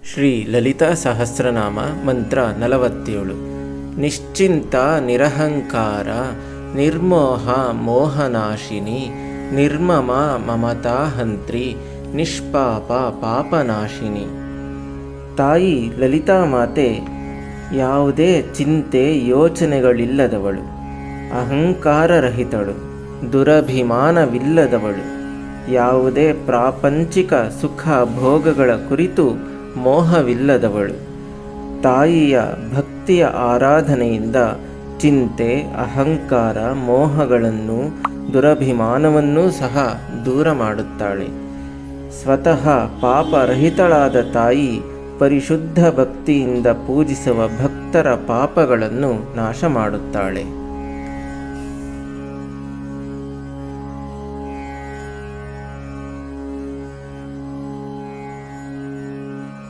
ಶ್ರೀ ಲಲಿತಾ ಸಹಸ್ರನಾಮ ಮಂತ್ರ 47. ನಿಶ್ಚಿಂತ ನಿರಹಂಕಾರ ನಿರ್ಮೋಹ ಮೋಹನಾಶಿನಿ ನಿರ್ಮಮ ಮಮತಾಹಂತ್ರಿ ನಿಷ್ಪಾಪ ಪಾಪನಾಶಿನಿ. ತಾಯಿ ಲಲಿತಾ ಮಾತೆ ಯಾವುದೇ ಚಿಂತೆ ಯೋಚನೆಗಳಿಲ್ಲದವಳು, ಅಹಂಕಾರರಹಿತಳು, ದುರಭಿಮಾನವಿಲ್ಲದವಳು, ಯಾವುದೇ ಪ್ರಾಪಂಚಿಕ ಸುಖ ಭೋಗಗಳ ಕುರಿತು ಮೋಹವಿಲ್ಲದವಳು. ತಾಯಿಯ ಭಕ್ತಿಯ ಆರಾಧನೆಯಿಂದ ಚಿಂತೆ, ಅಹಂಕಾರ, ಮೋಹಗಳನ್ನು, ದುರಭಿಮಾನವನ್ನೂ ಸಹ ದೂರ ಮಾಡುತ್ತಾಳೆ. ಸ್ವತಃ ಪಾಪರಹಿತಳಾದ ತಾಯಿ ಪರಿಶುದ್ಧ ಭಕ್ತಿಯಿಂದ ಪೂಜಿಸುವ ಭಕ್ತರ ಪಾಪಗಳನ್ನು ನಾಶ ಮಾಡುತ್ತಾಳೆ.